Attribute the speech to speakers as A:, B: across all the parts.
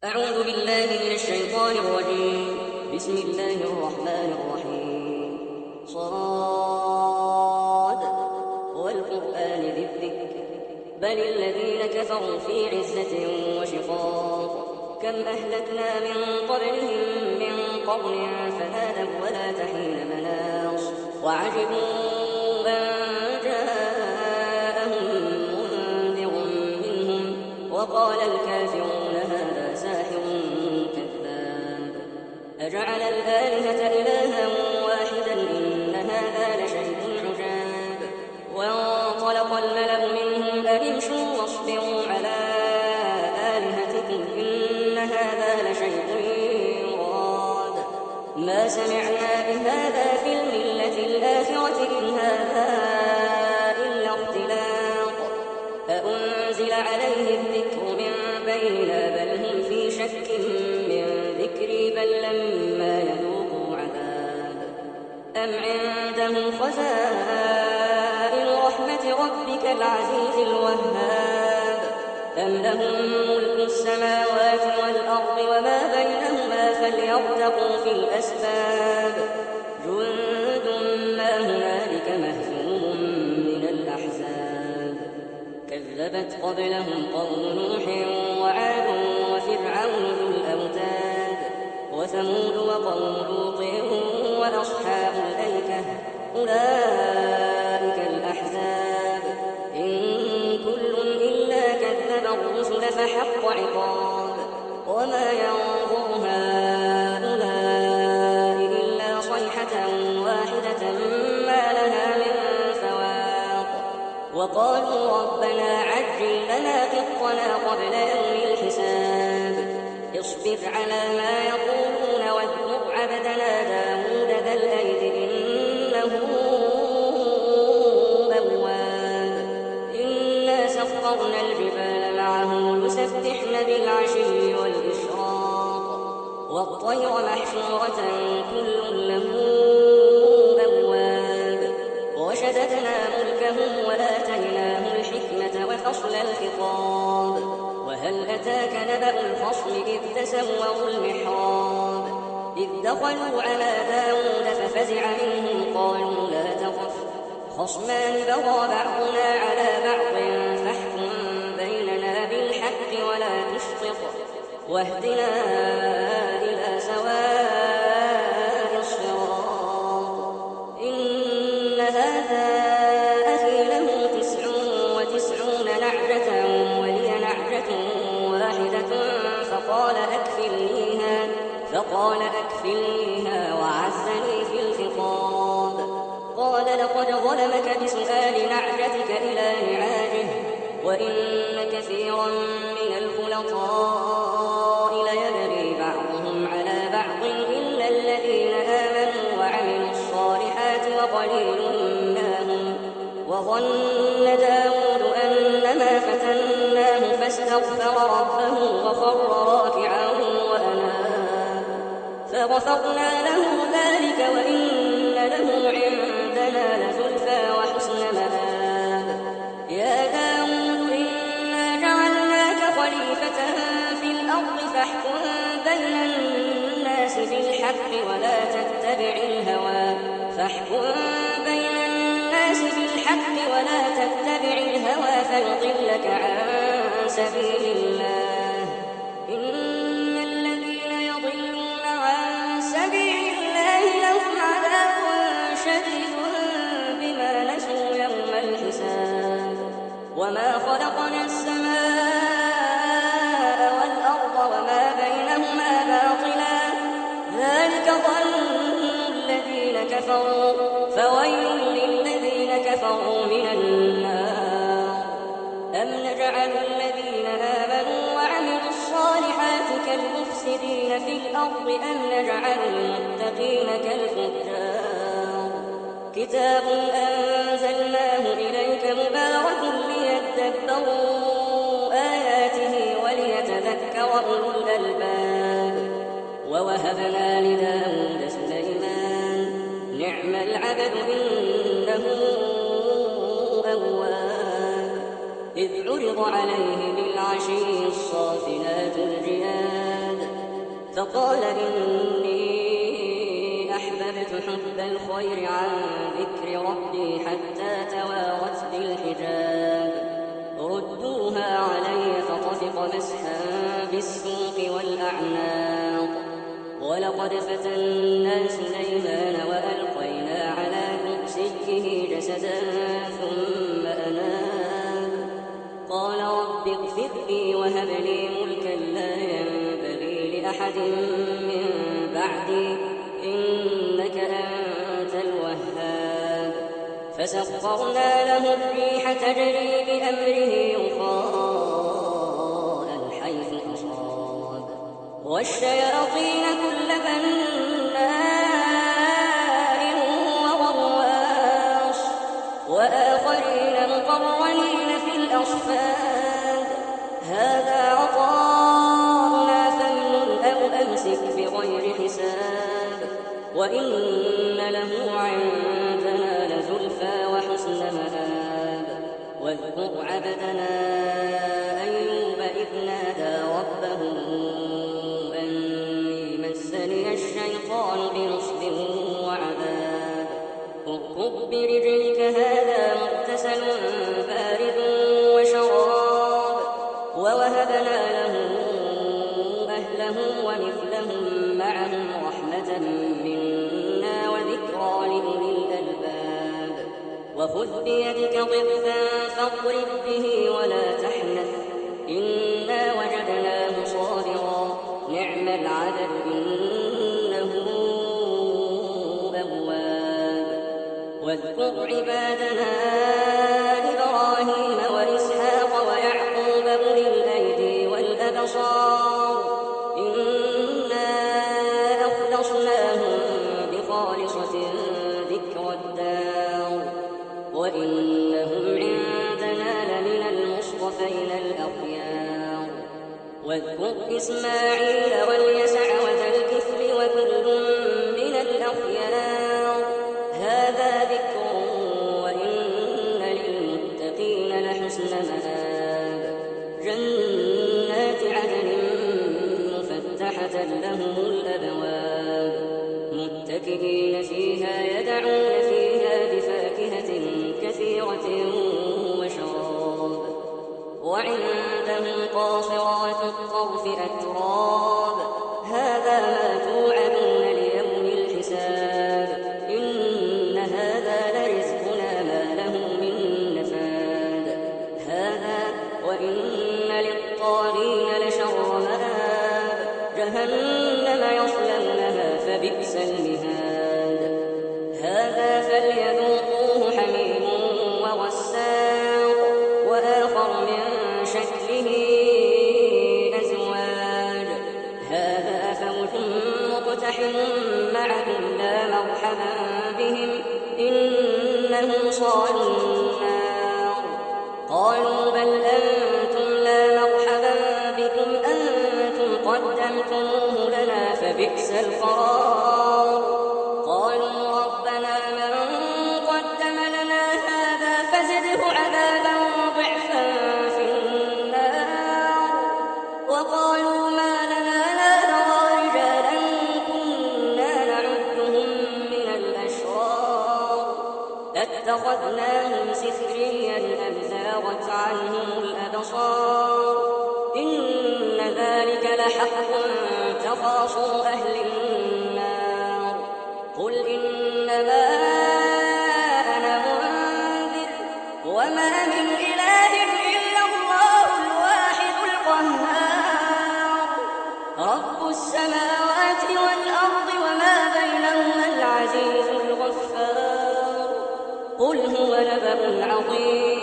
A: أعوذ بالله من الشيطان الرجيم. بسم الله الرحمن الرحيم. صاد والقرآن ذي الذكر بل الذين كفروا في عزة وشقاق. كم أهلكنا من قبلهم من قرن فنادوا ولا تحين مناص وعجبوا أن جاءهم منذر منهم وقال الكافرون هذا ساحر كذاب. أجعل الآلهة إلها واحدا إن هذا لشيء عجاب. وانطلق الملأ منهم أن امشوا واصبروا على آلهتكم إن هذا لشيء يراد. ما سمعنا بهذا في الملة الآخرة إن هذا إلا اختلاق. أأنزل عليه الذكر من بيننا بل هم في شك من ذكري بل لما يذوقوا عذاب. أم عندهم خزائن رحمة ربك العزيز الوهاب. أم لهم ملك السماوات والأرض وما بينهما فليرتقوا في الأسباب. جند ما هنالك مهزوم من الأحزاب. كذبت قبلهم قوم نوح وعاد وفرعون ذو الأوتاد وثمود وقوم لوط وأصحاب الأيكة أولئك الأحزاب. إن كل إلا كذب الرسل فحق عقاب. وما ينظر هؤلاء إلا صيحة واحدة ما لها من فواق. وقالوا ربنا عجل لنا قطنا قبل يوم الحساب. اصبر على ما يقولون واذكر عبدنا داود ذا الأيد إنه أواب. إنا سخرنا الجبال معه يسبحن بالعشي والإشراق والطير محشورة كل له أواب. وشددنا ملكه وآتيناه الحكمة وفصل الخطاب. وهل أتاك نبأ الخصم إذ تسوروا المحراب إذ دخلوا على داود ففزع منهم قالوا لا تخف خصمان بغى بعضنا على بعض فاحكم بيننا بالحق ولا تشطط واهدنا إلى سواء الصراط. إن هذا أخي له 99 نعجة ولي نعجة واحدة فقال أكفلنيها وعزني في الخطاب. قال لقد ظلمك بسؤال نعجتك إلى نعاجه وإن كثيرا من الخلطاء ليبغي بعضهم على بعض إلا الذين آمنوا وعملوا الصالحات وقليل ما هم. وظن داود أنما فتناه فاستغفر ربه وخر راكعا وأناب فغفرنا له ذلك وإن له عندنا لزلفى وحسن مآب. يا داود إنا جعلناك خليفة في الأرض فاحكم بين الناس بالحق ولا تتبع الهوى فيضلك عن سبيل الله. إن الذين يضلون عن سبيل الله لهم عذاب شديد بما نسوا يوم الحساب. وما خلقنا السماء والأرض وما بينهما باطلا ذلك ظن الذين كفروا فويل للذين كفروا من النار. أم نجعل الذين آمنوا وعملوا الصالحات كالمفسدين في الأرض أم نجعل المتقين كالفجار. كتاب أنزلناه إليك مبارك ليدبروا آياته وليتذكر أولو الألباب. ووهبنا لداود سليمان نعم العبد إنه أواب. إذ عرض عليه بالعشي الصافنات الجياد فقال إني أحببت حب الخير عن ذكر ربي حتى توارت بالحجاب ردوها علي فطفق مسحا بالسوق والأعناق ولقد فتنا سليمان وألقينا على كرسيه جسدا ثم أناب قال رب اغفر لي وهب لي ملكا لا ينبغي لأحد من بعدي إنك أنت الوهاب فسخرنا له الريح تجري بأمره رخاء حيث أصاب والشياطين كل بناء وغواص وآخرين مقرنين في الأصفاد هذا عطاؤنا فامنن أو أمسك بغير حساب وإن له عندنا لزلفى وحسن مآب واذكر عبدنا أيوب إذ نادى ربه أني مسني الشيطان بنصب وعذاب اركض برجلك هذا مغتسل بارد وشراب ووهبنا له أهله ومثلهم معهم رحمة منا وذكرى لأولي الألباب وخذ بيدك ضغثا فاضرب به ولا تحنث إنا وجدناه صابرا نعم العبد إنه أواب واذكر عبادنا إبراهيم وإسحاق ويعقوب أولي الأيدي والأبصار إنا أخلصناهم بخالصة ذكر الدار وإنهم عندنا لمن المصطفين الأخيار واذكر إسماعيل واليسع وذا الكفل وكل من الأخيار هذا ذكر وإن للمتقين لحسن مآب جنات عدن مفتحة لهم الأبواب متكئين فيها يدعون فيها بفاكهة كثيرة وشراب وعندهم قاصرات الطرف أتراب هذا ما توعدون ليوم الحساب إن هذا لرزقنا ما له من نفاد هذا وإن للطاغين لشر مآب جهنم يصلونها فبئس المهاد هذا فليذوقوه حميم وغساق وآخر من شكله أزواج هذا فوج مقتحم معكم لا مرحبا بهم إنهم صالوا النار قالوا بل أنتم لا مرحبا بكم أنتم قدمتموه لنا فبئس القرار قالوا ربنا من قدم لنا هذا فزده عذابا ضعفا في النار وقالوا ما لنا لا نرى رجالا كنا نعدهم من الأشرار اتخذناهم سخريا أم زاغت عنهم الأبصار إن ذلك لحق تخاصم أهل النار قل إنما أنا منذر وما من إله إلا الله الواحد القهار رب السماوات والأرض وما بينهما العزيز الغفار قل هو نبأ عظيم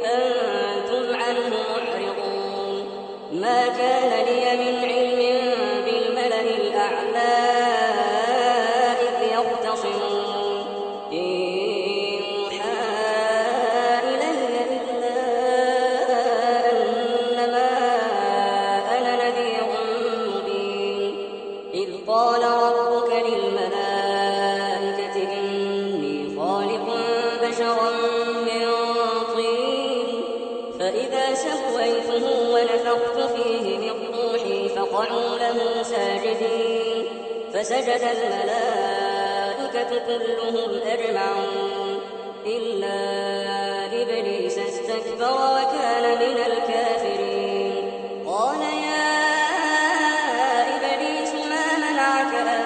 A: أنتم عنه معرضون ما كان لي من علم بالملأ الأعلى إذ يختصمون إن يوحى إلي إلا أنما أنا نذير مبين إذ قال ربك للملائكة إني خالق بشرا من طين فإذا سويته ونفخت فيه من روحي فقعوا له ساجدين فسجد الملائكة كلهم أجمعون إلا إبليس استكبر وكان من الكافرين. قال يا إبليس ما منعك أن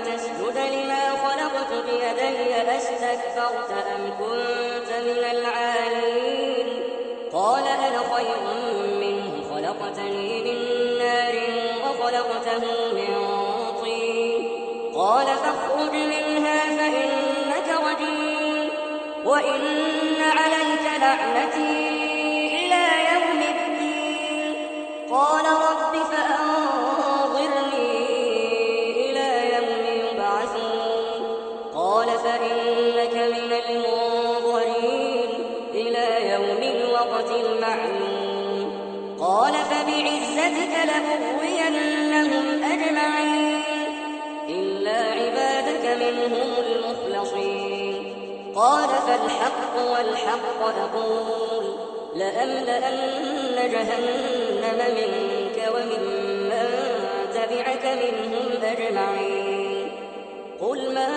A: تسجد لما خلقت بيدي أستكبرت أم كنت من العالين؟ قال أنا خير منه خلقتني من نار وخلقته من طين. قال فاخرج منها فإنك رجيم وإن عليك لعنتي إلى يوم الدين. قال رب فأنظرني إلى يوم يبعثون. قال فإنك من المنظرين إلى يوم الوقت المعلوم. قال فبعزتك لأغوينهم أجمعين إلا عبادك منهم المخلصين. قال فالحق والحق أقول لأملأن جهنم منك وممن تبعك منهم أجمعين. قل ما